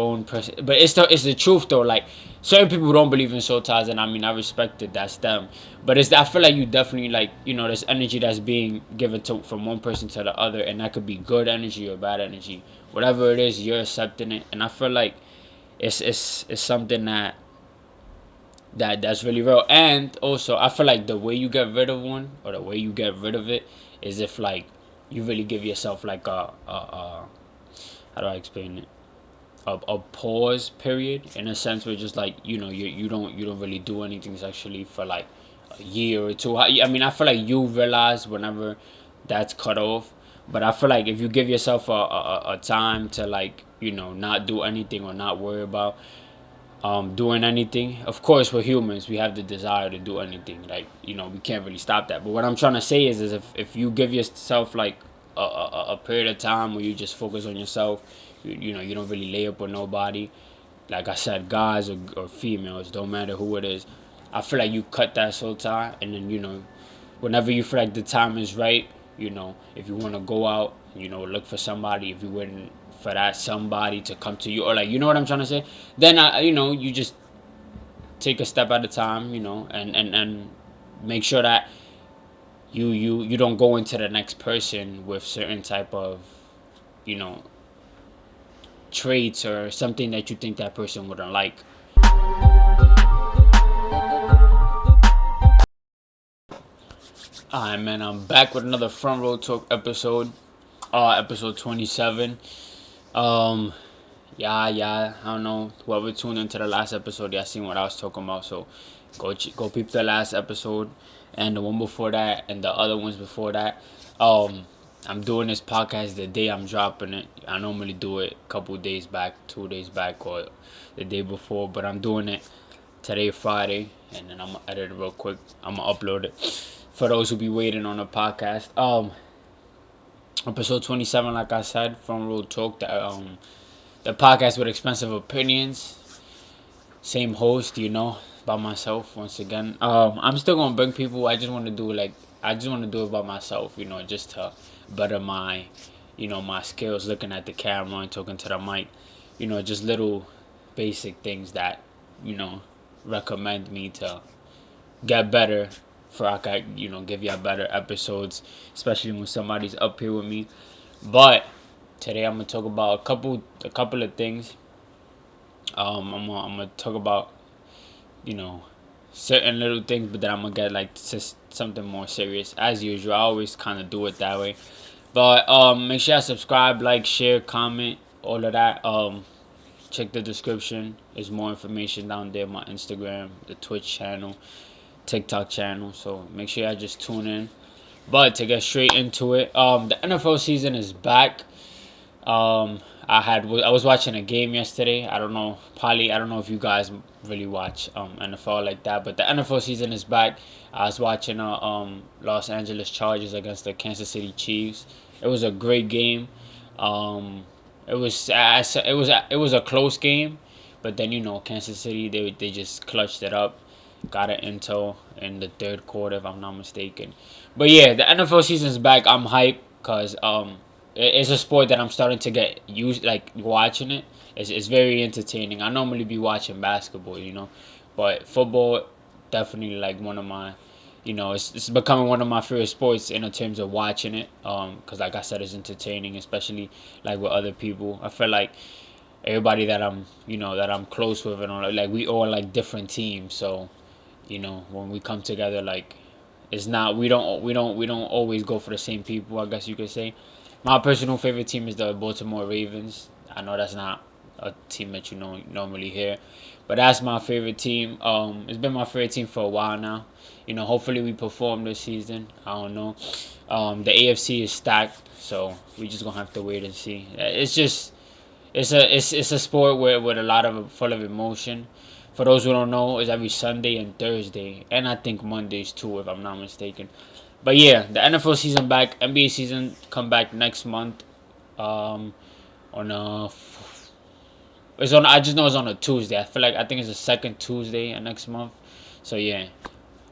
own person, but it's the truth though. Like certain people don't believe in soul ties, and I mean I respect it. That's them. But I feel like you definitely like there's energy that's being given to from one person to the other, and that could be good energy or bad energy. Whatever it is, you're accepting it, and I feel like it's something that's really real. And also, I feel like the way you get rid of one or the way you get rid of it is if like you really give yourself like a how do I explain it? A pause period in a sense where just like you don't really do anything sexually for like a year or two. I mean I feel like you realize whenever that's cut off, but I feel like if you give yourself a time to like not do anything or not worry about doing anything. Of course, we're humans, we have the desire to do anything, like we can't really stop that. But what I'm trying to say is if you give yourself like a period of time where you just focus on yourself, you don't really lay up with nobody, like I said, guys or females, don't matter who it is. I feel like you cut that soul tie, and then whenever you feel like the time is right, if you want to go out, look for somebody, if you wouldn't for that somebody to come to you, or like what I'm trying to say, then you just take a step at a time, and make sure that you don't go into the next person with certain type of you know traits or something that you think that person wouldn't like. Alright, man, I'm back with another Front Row Talk episode, episode 27. Um, yeah, I don't know, whoever tuned into the last episode, y'all seen what I was talking about, so go peep the last episode, and the one before that, and the other ones before that. I'm doing this podcast the day I'm dropping it. I normally do it a couple days back, 2 days back, or the day before, but I'm doing it today, Friday, and then I'm gonna edit it real quick. I'm gonna upload it for those who be waiting on the podcast. Episode 27, like I said, from Road Talk, the podcast with expensive opinions. Same host, by myself once again. I'm still gonna bring people. I just want to do it by myself, just to better my skills, looking at the camera and talking to the mic. Just little basic things that recommend me to get better, for I could give y'all better episodes, especially when somebody's up here with me. But today I'm gonna talk about a couple of things. I'm gonna talk about certain little things, but then I'm gonna get like just something more serious as usual. I always kind of do it that way. But make sure you subscribe, like, share, comment, all of that. Check the description. There's more information down there. My Instagram, the Twitch channel, TikTok channel. So make sure I just tune in. But to get straight into it, the NFL season is back. I was watching a game yesterday. I don't know if you guys really watch NFL like that, but the NFL season is back. I was watching Los Angeles Chargers against the Kansas City Chiefs. It was a great game. It was a close game, but then Kansas City, they just clutched it up, got an intel in the third quarter if I'm not mistaken. But yeah, the NFL season's back. I'm hyped because it's a sport that I'm starting to get used, like watching it. It's very entertaining. I normally be watching basketball, but football definitely like one of my, it's becoming one of my favorite sports in terms of watching it. Because like I said, it's entertaining, especially like with other people. I feel like everybody that I'm close with and all, like we all like different teams, so when we come together, like it's not we don't always go for the same people, I guess you could say. My personal favorite team is the Baltimore Ravens. I know that's not a team that normally hear, but that's my favorite team. It's been my favorite team for a while now. Hopefully we perform this season. I don't know. The AFC is stacked, so we just gonna have to wait and see. It's a sport with a lot of full of emotion. For those who don't know, it's every Sunday and Thursday, and I think Mondays too, if I'm not mistaken. But yeah, the NFL season back, NBA season come back next month. On I just know it's on a Tuesday. I think it's the second Tuesday of next month. So yeah,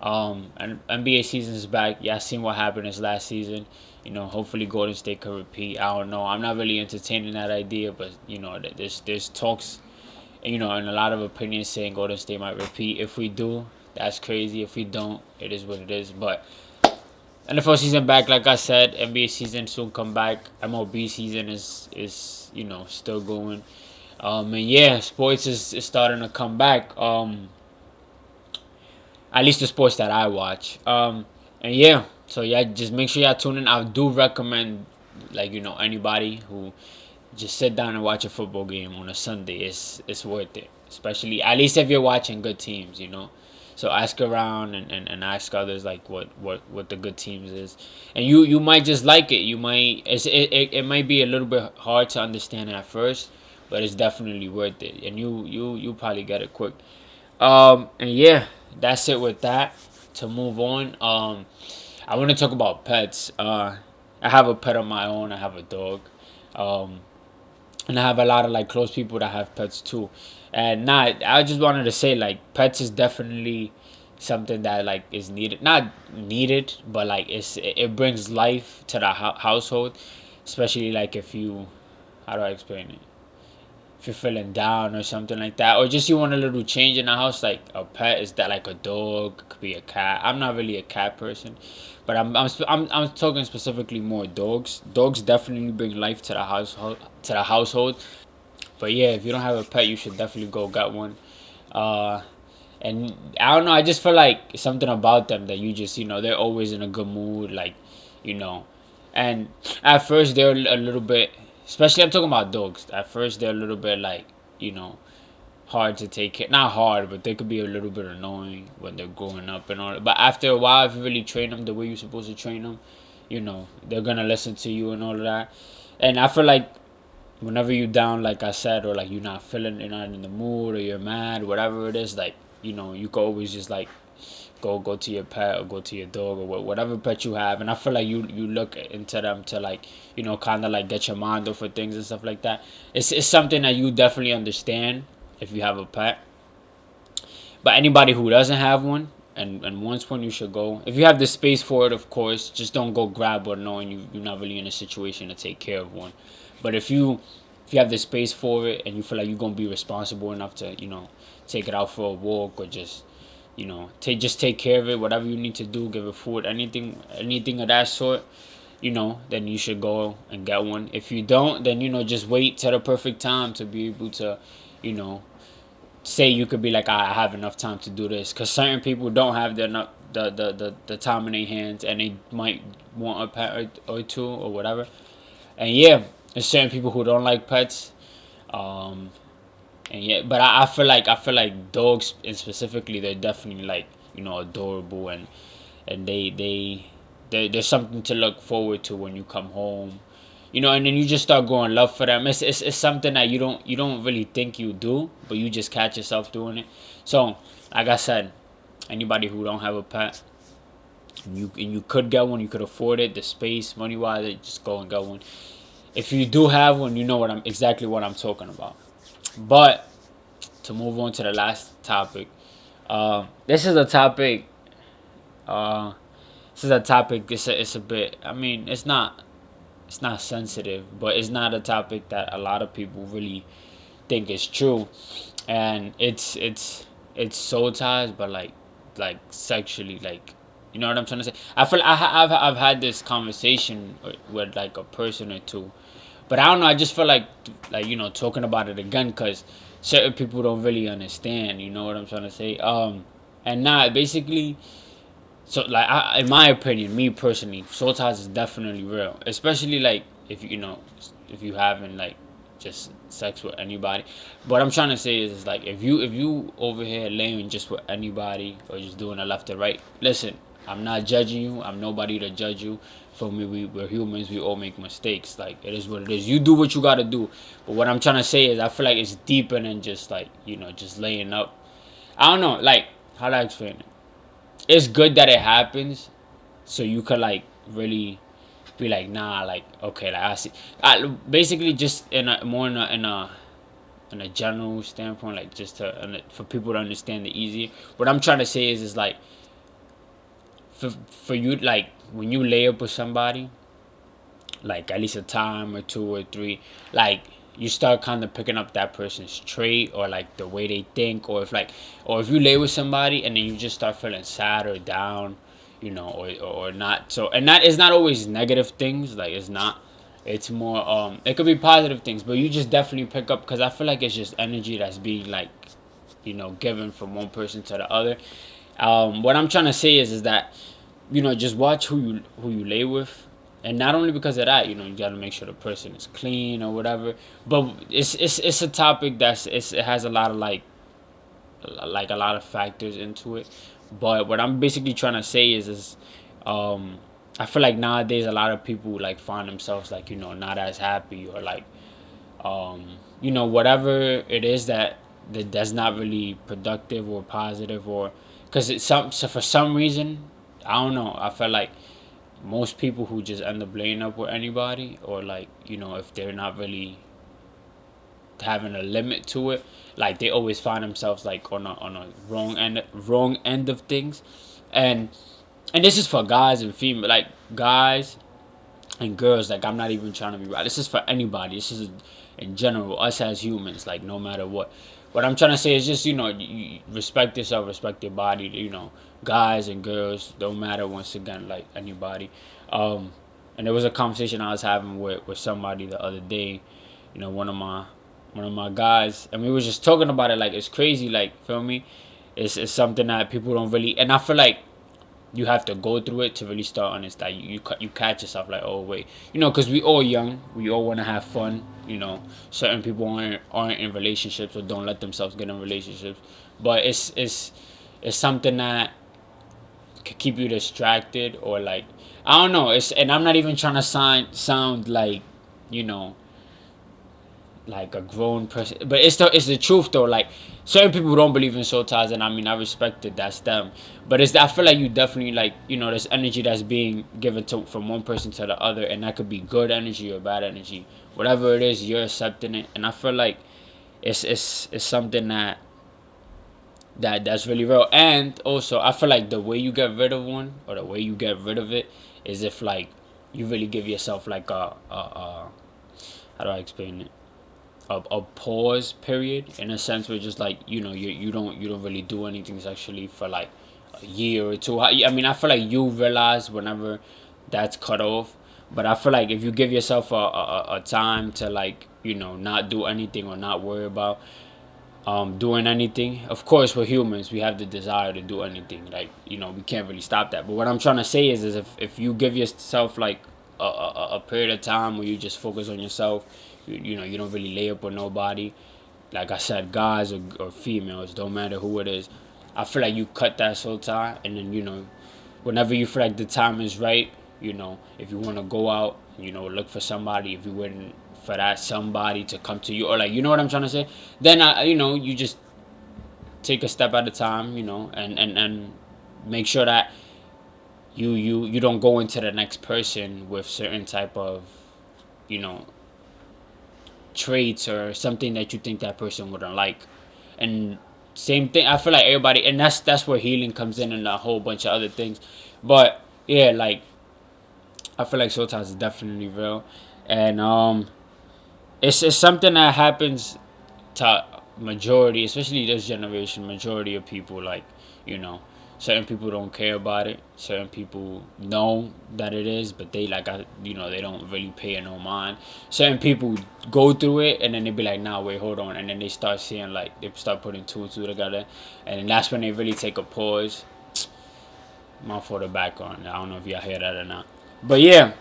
And NBA season is back. Yeah, I seen what happened this last season. Hopefully Golden State could repeat. I don't know. I'm not really entertaining that idea, but there's talks, and a lot of opinions saying Golden State might repeat. If we do, that's crazy. If we don't, it is what it is. But NFL season back, like I said, NBA season soon come back. MLB season is still going. And yeah, sports is starting to come back. At least the sports that I watch. And yeah, so yeah, just make sure y'all tune in. I do recommend, like, anybody who just sit down and watch a football game on a Sunday. It's worth it, especially at least if you're watching good teams. So ask around and ask others like what the good teams is, and you might just like it. You might it might be a little bit hard to understand at first, but it's definitely worth it, and you probably get it quick. And yeah, that's it with that. To move on, I want to talk about pets. I have a pet of my own. I have a dog. Um, and I have a lot of like close people that have pets too. And I just wanted to say like pets is definitely something that like is needed, not needed, but like it brings life to the household, especially like if you, how do I explain it? If you're feeling down or something like that, or just you want a little change in the house, like a pet is that like a dog, could be a cat. I'm not really a cat person, but I'm talking specifically more dogs. Dogs definitely bring life to the household. But yeah, if you don't have a pet, you should definitely go get one. Uh, and I don't know, I just feel like something about them that you just they're always in a good mood, like you know. And at first they're a little bit, especially I'm talking about dogs. At first they're a little bit like you know hard to take care. Not hard, but they could be a little bit annoying when they're growing up and all. But after a while, if you really train them the way you're supposed to train them, they're gonna listen to you and all of that. And I feel like whenever you're down, like I said, or like you're not in the mood, or you're mad, whatever it is, like you could always just like go to your pet or go to your dog or whatever pet you have. And I feel like you look into them to like kind of like get your mind off of things and stuff like that. It's something that you definitely understand if you have a pet. But anybody who doesn't have one and wants one, you should go. If you have the space for it, of course, just don't go grab one knowing you're not really in a situation to take care of one. But if you have the space for it and you feel like you're gonna be responsible enough to take it out for a walk, or just take care of it, whatever you need to do, give it food, anything of that sort, then you should go and get one. If you don't, then just wait till the perfect time to be able to you know say you could be like, I have enough time to do this, because certain people don't have the time in their hands, and they might want a pet or two or whatever. And yeah, there's certain people who don't like pets. um and yeah, but I feel like dogs, and specifically, they're definitely like adorable, and there's something to look forward to when you come home. And then you just start growing love for them. It's something that you don't really think you do, but you just catch yourself doing it. So, like I said, anybody who don't have a pet, and you could get one, you could afford it, the space, money wise, just go and get one. If you do have one, you know exactly what I'm talking about. But to move on to the last topic, this is a topic. Uh, this is a topic. It's a bit. I mean, it's not sensitive, but it's not a topic that a lot of people really think is true, and it's soul ties, but like sexually, like you know what I'm trying to say. I feel I've had this conversation with like a person or two, but I don't know. I just feel like talking about it again, because certain people don't really understand. You know what I'm trying to say. And not basically. So, like, in my opinion, me personally, soul ties is definitely real. Especially, like, if you haven't, like, just sex with anybody. What I'm trying to say is like, if you over here laying just with anybody, or just doing a left or right, listen, I'm not judging you. I'm nobody to judge you. For me, we're humans. We all make mistakes. Like, it is what it is. You do what you gotta do. But what I'm trying to say is, I feel like it's deeper than just, like, just laying up. I don't know. Like, how do I explain it? It's good that it happens, so you could like really be like, nah, like, okay, like, I see. Basically, just in a general standpoint, like, just for people to understand it easier. What I'm trying to say is like, for you, like when you lay up with somebody, like at least a time or two or three, like you start kind of picking up that person's trait or like the way they think, or if you lay with somebody and then you just start feeling sad or down, or not. So, and that is not always negative things, like it's not. It's more it could be positive things, but you just definitely pick up, because I feel like it's just energy that's being like, given from one person to the other. What I'm trying to say is that, just watch who you lay with, and not only because of that, you got to make sure the person is clean or whatever. But it's a topic it has a lot of like a lot of factors into it. But what I'm basically trying to say is I feel like nowadays a lot of people like find themselves like, not as happy, or like whatever it is that's not really productive or positive, or because so for some reason, I don't know, I feel like most people who just end up laying up with anybody, or like, if they're not really having a limit to it, like they always find themselves like on a wrong end of things. And this is for guys and female, like guys and girls. Like, I'm not even trying to be right. This is for anybody. This is in general, us as humans, like no matter what I'm trying to say is just, you respect yourself, respect your body, guys and girls, don't matter, once again, like anybody. And there was a conversation I was having with somebody the other day, one of my guys, and we was just talking about it. Like, it's crazy, like, feel me? It's something that people don't really, and I feel like you have to go through it to really start understanding. You catch yourself like, oh wait, because we all young, we all want to have fun. Certain people aren't in relationships, or don't let themselves get in relationships, but it's something that could keep you distracted, or like, I don't know. And I'm not even trying to sound like, you know like a grown person, but it's the truth though. Like, certain people don't believe in soul ties, and I mean, I respect it, that's them. But I feel like you definitely, like, there's energy that's being given to from one person to the other, and that could be good energy or bad energy, whatever it is, you're accepting it. And I feel like it's something that's really real. And also, I feel like the way you get rid of one, or the way you get rid of it, is if like you really give yourself like a how do I explain it, a pause period, in a sense, where just like, you don't really do anything sexually for like a year or two. I mean, I feel like you realize whenever that's cut off. But I feel like if you give yourself a time to, like, not do anything, or not worry about doing anything. Of course, we're humans, we have the desire to do anything, like, we can't really stop that. But what I'm trying to say is if you give yourself like a period of time where you just focus on yourself, you don't really lay up with nobody, like I said, guys or females, don't matter who it is. I feel like you cut that soul tie, and then, whenever you feel like the time is right, if you want to go out, look for somebody, if you wouldn't, for that somebody to come to you, or like, what I'm trying to say, then you just take a step at a time, and make sure that you don't go into the next person with certain type of, you know traits, or something that you think that person wouldn't like. And same thing, I feel like everybody, and that's where healing comes in, and a whole bunch of other things. But yeah, like, I feel like soul ties is definitely real. And it's something that happens to majority, especially this generation, majority of people. Like, you know certain people don't care about it, certain people know that it is, but they like, they don't really pay it no mind. Certain people go through it, and then they be like, nah, wait, hold on, and then they start seeing, like, they start putting two and two together, and that's when they really take a pause. My for the background, I don't know if y'all hear that or not, but yeah,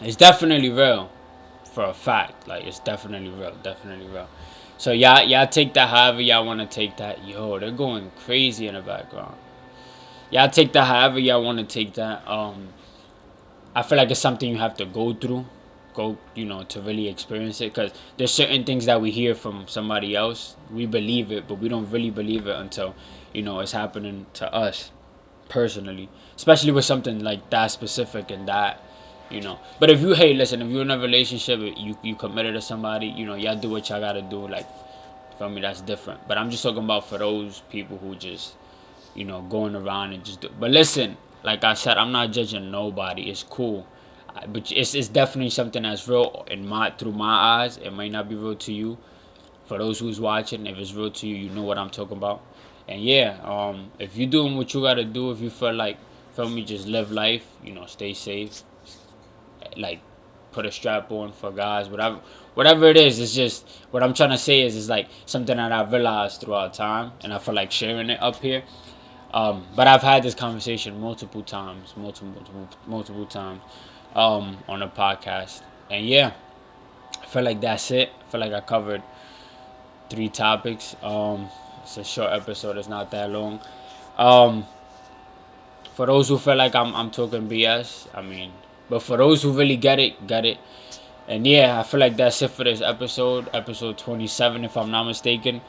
it's definitely real, for a fact. Like, it's definitely real, definitely real. So y'all take that however y'all want to take that. Yo, they're going crazy in the background. Y'all take that however y'all want to take that. I feel like it's something you have to go through, to really experience it. Because there's certain things that we hear from somebody else, we believe it, but we don't really believe it until, it's happening to us personally. Especially with something like that specific, and that, But if listen, if you're in a relationship, you committed to somebody, y'all do what y'all gotta do, like, feel me, that's different. But I'm just talking about for those people who just, going around and just do. But listen, like I said, I'm not judging nobody. It's cool. But it's definitely something that's real through my eyes. It might not be real to you. For those who's watching, if it's real to you, you know what I'm talking about. And yeah, if you're doing what you gotta do, if you feel me, just live life. Stay safe. Like, put a strap on for guys, whatever it is. It's just what I'm trying to say is like something that I've realized throughout time, and I feel like sharing it up here. But I've had this conversation multiple times, on a podcast, and yeah, I feel like that's it. I feel like I covered 3 topics. It's a short episode. It's not that long. Um, for those who feel like I'm talking BS, I mean, but for those who really get it, get it. And yeah, I feel like that's it for this episode 27, if I'm not mistaken.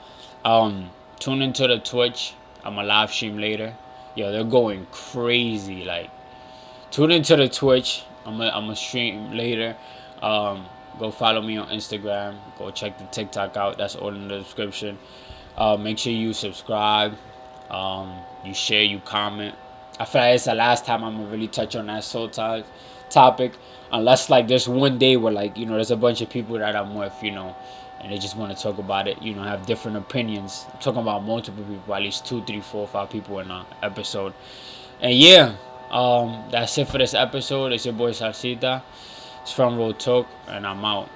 Tune into the Twitch. I'm a live stream later. Yo, they're going crazy. Like, tune into the Twitch. I'm a stream later. Go follow me on Instagram. Go check the TikTok out. That's all in the description. Make sure you subscribe. You share. You comment. I feel like it's the last time I'm gonna really touch on that soul topic, unless like there's one day where like there's a bunch of people that I'm with, and they just want to talk about it, have different opinions. I'm talking about multiple people, at least 2, 3, 4, 5 people in an episode. And yeah, that's it for this episode. It's your boy Ssalcita. It's from Road Talk, and I'm out.